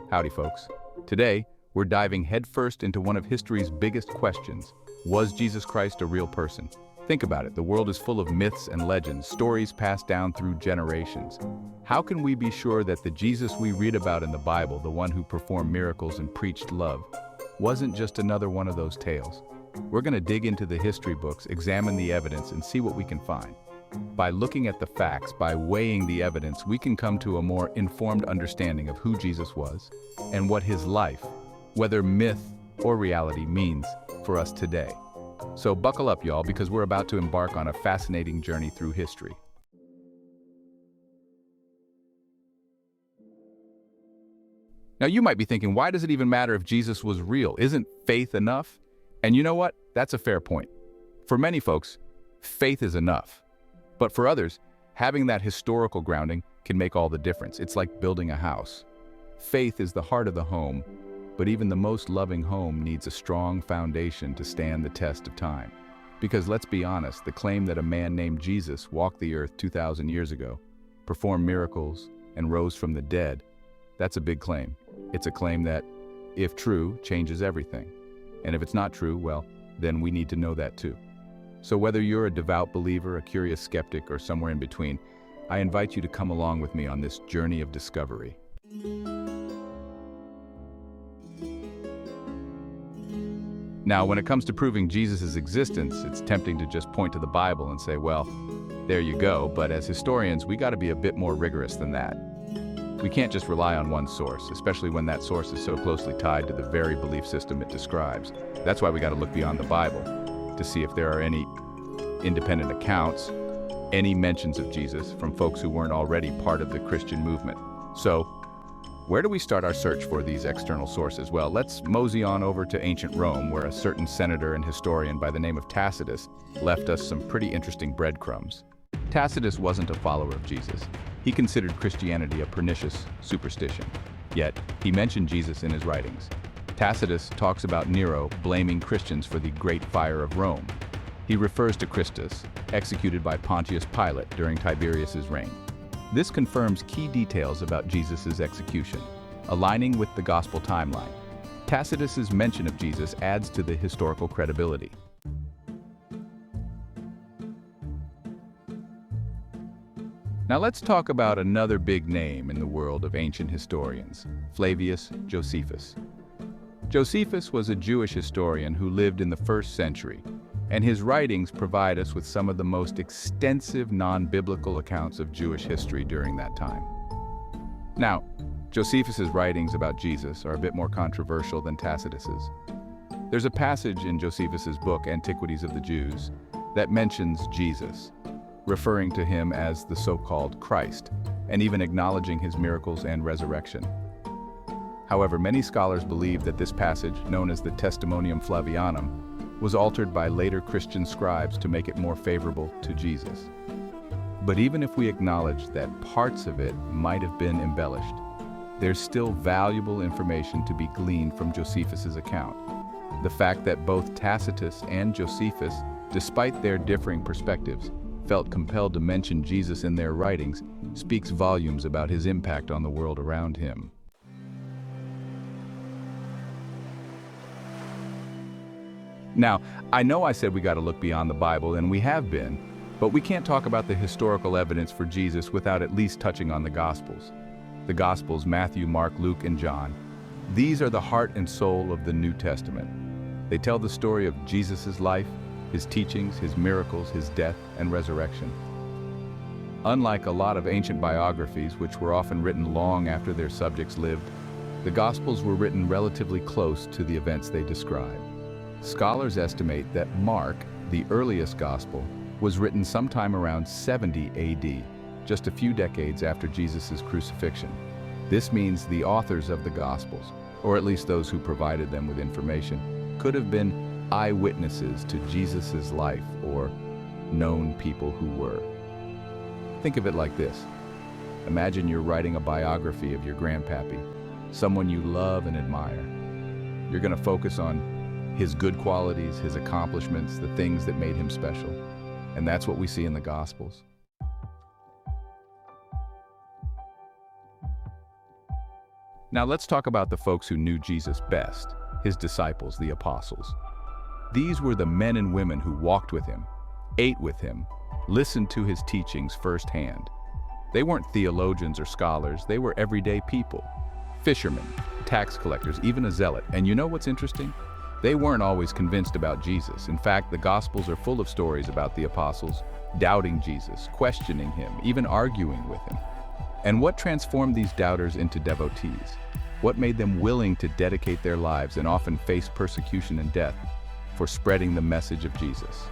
Howdy, folks. Today, we're diving headfirst into one of history's biggest questions. Was Jesus Christ a real person? Think about it. The world is full of myths and legends, stories passed down through generations. How can we be sure that the Jesus we read about in the Bible, the one who performed miracles and preached love, wasn't just another one of those tales? We're going to dig into the history books, examine the evidence, and see what we can find. By looking at the facts, by weighing the evidence, we can come to a more informed understanding of who Jesus was and what his life, whether myth or reality, means for us today. So buckle up, y'all, because we're about to embark on a fascinating journey through history. Now, you might be thinking, why does it even matter if Jesus was real? Isn't faith enough? And you know what? That's a fair point. For many folks, faith is enough. But for others, having that historical grounding can make all the difference. It's like building a house. Faith is the heart of the home, but even the most loving home needs a strong foundation to stand the test of time. Because let's be honest, the claim that a man named Jesus walked the earth 2,000 years ago, performed miracles, and rose from the dead, that's a big claim. It's a claim that, if true, changes everything. And if it's not true, well, then we need to know that too. So whether you're a devout believer, a curious skeptic, or somewhere in between, I invite you to come along with me on this journey of discovery. Now, when it comes to proving Jesus' existence, it's tempting to just point to the Bible and say, well, there you go, but as historians, we got to be a bit more rigorous than that. We can't just rely on one source, especially when that source is so closely tied to the very belief system it describes. That's why we got to look beyond the Bible to see if there are any independent accounts, any mentions of Jesus from folks who weren't already part of the Christian movement. So, where do we start our search for these external sources? Well, let's mosey on over to ancient Rome, where a certain senator and historian by the name of Tacitus left us some pretty interesting breadcrumbs. Tacitus wasn't a follower of Jesus. He considered Christianity a pernicious superstition. Yet, he mentioned Jesus in his writings. Tacitus talks about Nero blaming Christians for the Great Fire of Rome. He refers to Christus, executed by Pontius Pilate during Tiberius's reign. This confirms key details about Jesus' execution, aligning with the gospel timeline. Tacitus's mention of Jesus adds to the historical credibility. Now let's talk about another big name in the world of ancient historians, Flavius Josephus. Josephus was a Jewish historian who lived in the 1st century, and his writings provide us with some of the most extensive non-biblical accounts of Jewish history during that time. Now, Josephus's writings about Jesus are a bit more controversial than Tacitus's. There's a passage in Josephus's book, Antiquities of the Jews, that mentions Jesus, referring to him as the so-called Christ, and even acknowledging his miracles and resurrection. However, many scholars believe that this passage, known as the Testimonium Flavianum, was altered by later Christian scribes to make it more favorable to Jesus. But even if we acknowledge that parts of it might have been embellished, there's still valuable information to be gleaned from Josephus's account. The fact that both Tacitus and Josephus, despite their differing perspectives, felt compelled to mention Jesus in their writings speaks volumes about his impact on the world around him. Now, I know I said we got to look beyond the Bible, and we have been, but we can't talk about the historical evidence for Jesus without at least touching on the Gospels. The Gospels, Matthew, Mark, Luke, and John. These are the heart and soul of the New Testament. They tell the story of Jesus' life, his teachings, his miracles, his death, and resurrection. Unlike a lot of ancient biographies, which were often written long after their subjects lived, the Gospels were written relatively close to the events they describe. Scholars estimate that Mark, the earliest gospel, was written sometime around 70 AD, just a few decades after Jesus' crucifixion. This means the authors of the Gospels, or at least those who provided them with information, could have been eyewitnesses to Jesus' life or known people who were. Think of it like this. Imagine you're writing a biography of your grandpappy, someone you love and admire. You're going to focus on his good qualities, his accomplishments, the things that made him special. And that's what we see in the Gospels. Now let's talk about the folks who knew Jesus best, his disciples, the apostles. These were the men and women who walked with him, ate with him, listened to his teachings firsthand. They weren't theologians or scholars, they were everyday people. Fishermen, tax collectors, even a zealot. And you know what's interesting? They weren't always convinced about Jesus. In fact, the Gospels are full of stories about the apostles doubting Jesus, questioning him, even arguing with him. And what transformed these doubters into devotees? What made them willing to dedicate their lives and often face persecution and death for spreading the message of Jesus?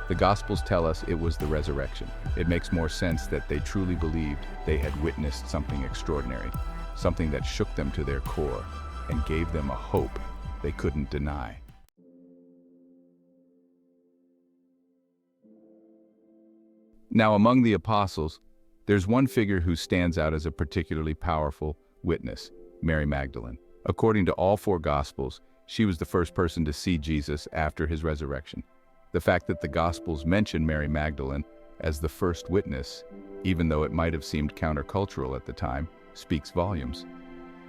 The Gospels tell us it was the resurrection. It makes more sense that they truly believed they had witnessed something extraordinary, something that shook them to their core and gave them a hope they couldn't deny. Now, among the apostles, there's one figure who stands out as a particularly powerful witness, Mary Magdalene. According to all four Gospels, she was the first person to see Jesus after his resurrection. The fact that the Gospels mention Mary Magdalene as the first witness, even though it might have seemed countercultural at the time, speaks volumes.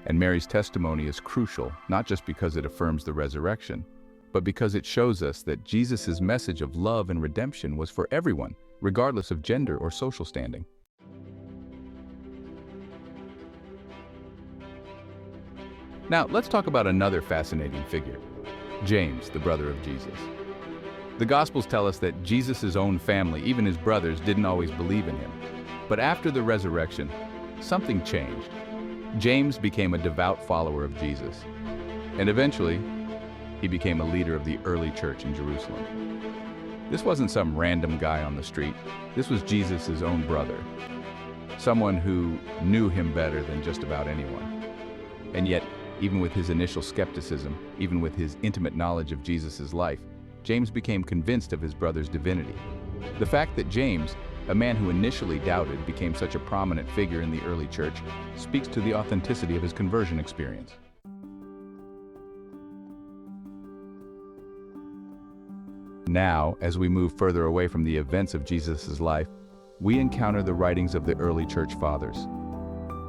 And Mary's testimony is crucial, not just because it affirms the resurrection, but because it shows us that Jesus' message of love and redemption was for everyone, regardless of gender or social standing. Now, let's talk about another fascinating figure, James, the brother of Jesus. The Gospels tell us that Jesus' own family, even his brothers, didn't always believe in him. But after the resurrection, something changed. James became a devout follower of Jesus, and eventually, he became a leader of the early church in Jerusalem. This wasn't some random guy on the street. This was Jesus' own brother, someone who knew him better than just about anyone. And yet, even with his initial skepticism, even with his intimate knowledge of Jesus' life, James became convinced of his brother's divinity. The fact that James, a man who initially doubted, became such a prominent figure in the early church speaks to the authenticity of his conversion experience. Now, as we move further away from the events of Jesus' life, we encounter the writings of the early church fathers.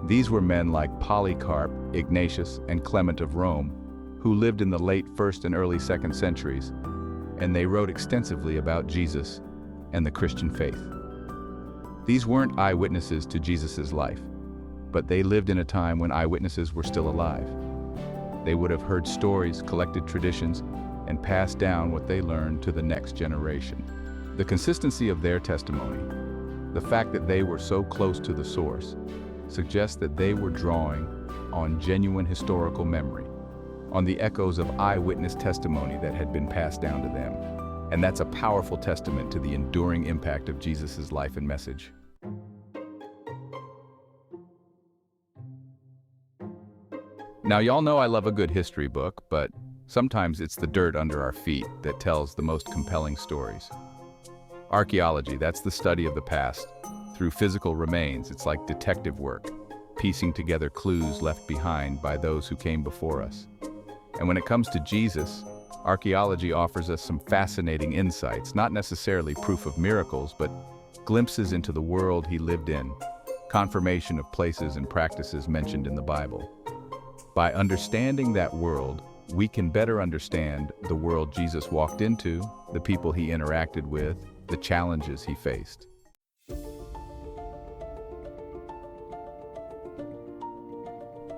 These were men like Polycarp, Ignatius, and Clement of Rome, who lived in the late 1st and early 2nd centuries, and they wrote extensively about Jesus and the Christian faith. These weren't eyewitnesses to Jesus' life, but they lived in a time when eyewitnesses were still alive. They would have heard stories, collected traditions, and passed down what they learned to the next generation. The consistency of their testimony, the fact that they were so close to the source, suggests that they were drawing on genuine historical memory, on the echoes of eyewitness testimony that had been passed down to them. And that's a powerful testament to the enduring impact of Jesus' life and message. Now, y'all know I love a good history book, but sometimes it's the dirt under our feet that tells the most compelling stories. Archaeology, that's the study of the past. Through physical remains, it's like detective work, piecing together clues left behind by those who came before us. And when it comes to Jesus, archaeology offers us some fascinating insights, not necessarily proof of miracles, but glimpses into the world he lived in, confirmation of places and practices mentioned in the Bible. By understanding that world, we can better understand the world Jesus walked into, the people he interacted with, the challenges he faced.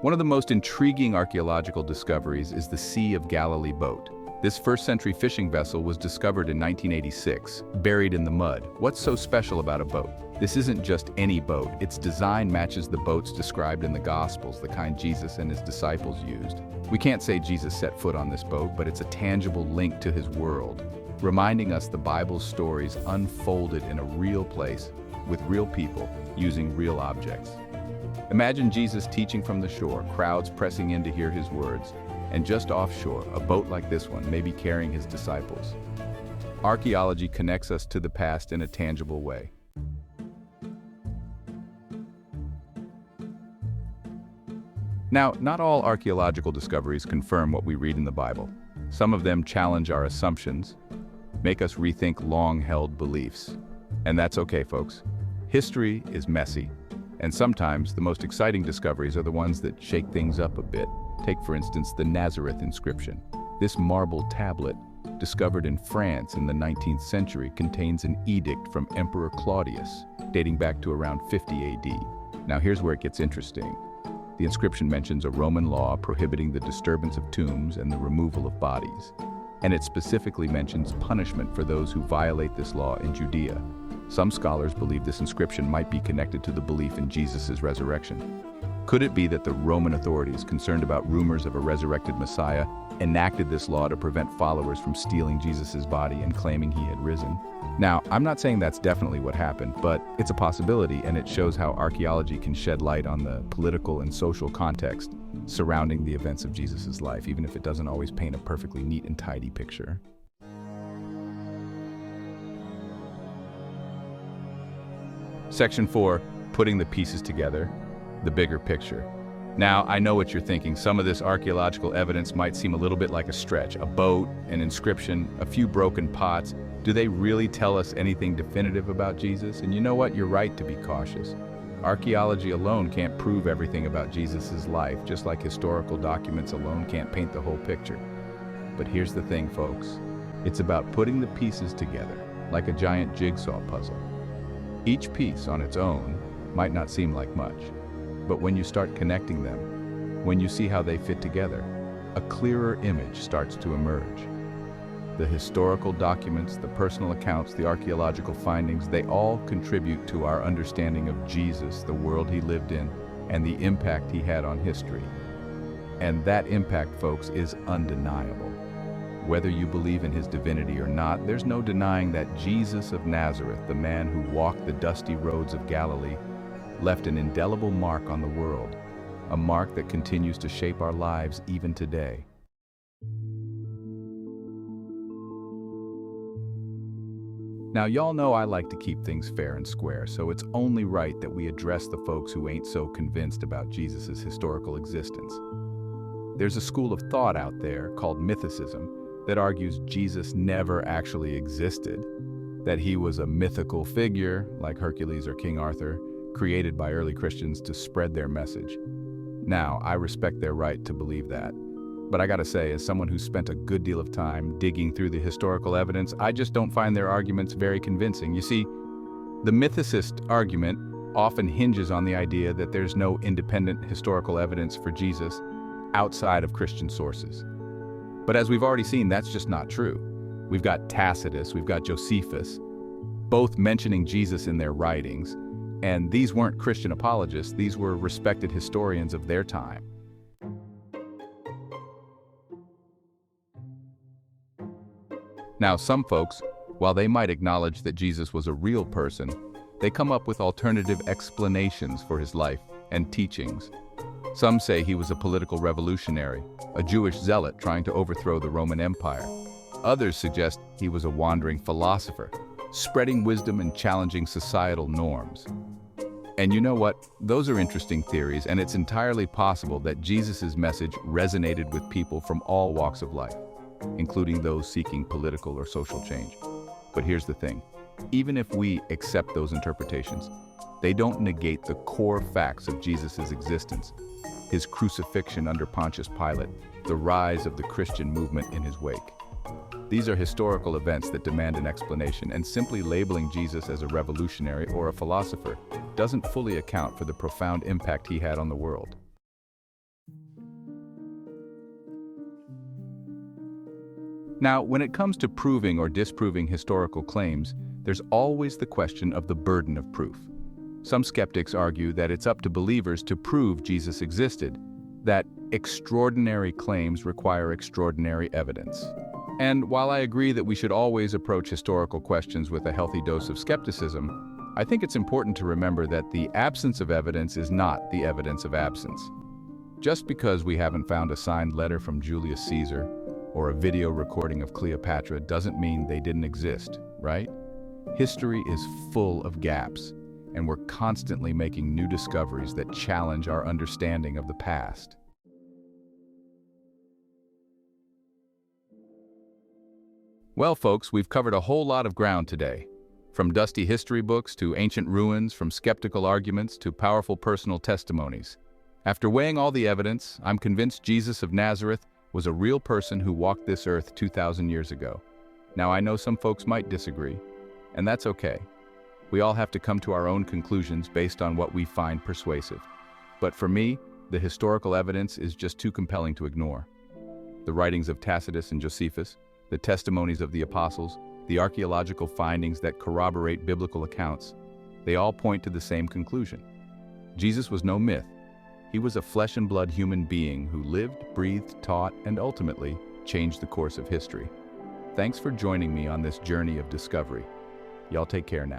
One of the most intriguing archaeological discoveries is the Sea of Galilee boat. This first-century fishing vessel was discovered in 1986, buried in the mud. What's so special about a boat? This isn't just any boat. Its design matches the boats described in the Gospels, the kind Jesus and his disciples used. We can't say Jesus set foot on this boat, but it's a tangible link to his world, reminding us the Bible's stories unfolded in a real place, with real people, using real objects. Imagine Jesus teaching from the shore, crowds pressing in to hear his words, and just offshore, a boat like this one may be carrying his disciples. Archaeology connects us to the past in a tangible way. Now, not all archaeological discoveries confirm what we read in the Bible. Some of them challenge our assumptions, make us rethink long-held beliefs. And that's okay, folks. History is messy, And sometimes the most exciting discoveries are the ones that shake things up a bit. Take, for instance, the Nazareth inscription. This marble tablet, discovered in France in the 19th century, contains an edict from Emperor Claudius, dating back to around 50 AD. Now here's where it gets interesting. The inscription mentions a Roman law prohibiting the disturbance of tombs and the removal of bodies. And it specifically mentions punishment for those who violate this law in Judea. Some scholars believe this inscription might be connected to the belief in Jesus' resurrection. Could it be that the Roman authorities, concerned about rumors of a resurrected Messiah, enacted this law to prevent followers from stealing Jesus' body and claiming he had risen? Now, I'm not saying that's definitely what happened, but it's a possibility, and it shows how archaeology can shed light on the political and social context surrounding the events of Jesus' life, even if it doesn't always paint a perfectly neat and tidy picture. Section 4, putting the pieces together, the bigger picture. Now, I know what you're thinking. Some of this archaeological evidence might seem a little bit like a stretch. A boat, an inscription, a few broken pots. Do they really tell us anything definitive about Jesus? And you know what? You're right to be cautious. Archaeology alone can't prove everything about Jesus' life, just like historical documents alone can't paint the whole picture. But here's the thing, folks. It's about putting the pieces together, like a giant jigsaw puzzle. Each piece on its own might not seem like much, but when you start connecting them, when you see how they fit together, a clearer image starts to emerge. The historical documents, the personal accounts, the archaeological findings, they all contribute to our understanding of Jesus, the world he lived in, and the impact he had on history. And that impact, folks, is undeniable. Whether you believe in his divinity or not, there's no denying that Jesus of Nazareth, the man who walked the dusty roads of Galilee, left an indelible mark on the world, a mark that continues to shape our lives even today. Now, y'all know I like to keep things fair and square, so it's only right that we address the folks who ain't so convinced about Jesus' historical existence. There's a school of thought out there called mythicism that argues Jesus never actually existed, that he was a mythical figure, like Hercules or King Arthur, created by early Christians to spread their message. Now, I respect their right to believe that. But I gotta say, as someone who's spent a good deal of time digging through the historical evidence, I just don't find their arguments very convincing. You see, the mythicist argument often hinges on the idea that there's no independent historical evidence for Jesus outside of Christian sources. But as we've already seen, that's just not true. We've got Tacitus, we've got Josephus, both mentioning Jesus in their writings, and these weren't Christian apologists, these were respected historians of their time. Now, some folks, while they might acknowledge that Jesus was a real person, they come up with alternative explanations for his life and teachings. Some say he was a political revolutionary, a Jewish zealot trying to overthrow the Roman Empire. Others suggest he was a wandering philosopher, spreading wisdom and challenging societal norms. And you know what? Those are interesting theories, and it's entirely possible that Jesus' message resonated with people from all walks of life, including those seeking political or social change. But here's the thing. Even if we accept those interpretations, they don't negate the core facts of Jesus' existence: his crucifixion under Pontius Pilate, the rise of the Christian movement in his wake. These are historical events that demand an explanation, and simply labeling Jesus as a revolutionary or a philosopher doesn't fully account for the profound impact he had on the world. Now, when it comes to proving or disproving historical claims, there's always the question of the burden of proof. Some skeptics argue that it's up to believers to prove Jesus existed, that extraordinary claims require extraordinary evidence. And while I agree that we should always approach historical questions with a healthy dose of skepticism, I think it's important to remember that the absence of evidence is not the evidence of absence. Just because we haven't found a signed letter from Julius Caesar or a video recording of Cleopatra doesn't mean they didn't exist, right? History is full of gaps, and we're constantly making new discoveries that challenge our understanding of the past. Well, folks, we've covered a whole lot of ground today. From dusty history books to ancient ruins, from skeptical arguments to powerful personal testimonies. After weighing all the evidence, I'm convinced Jesus of Nazareth was a real person who walked this earth 2,000 years ago. Now, I know some folks might disagree, and that's okay. We all have to come to our own conclusions based on what we find persuasive. But for me, the historical evidence is just too compelling to ignore. The writings of Tacitus and Josephus, the testimonies of the apostles, the archaeological findings that corroborate biblical accounts, they all point to the same conclusion. Jesus was no myth. He was a flesh and blood human being who lived, breathed, taught, and ultimately changed the course of history. Thanks for joining me on this journey of discovery. Y'all take care now.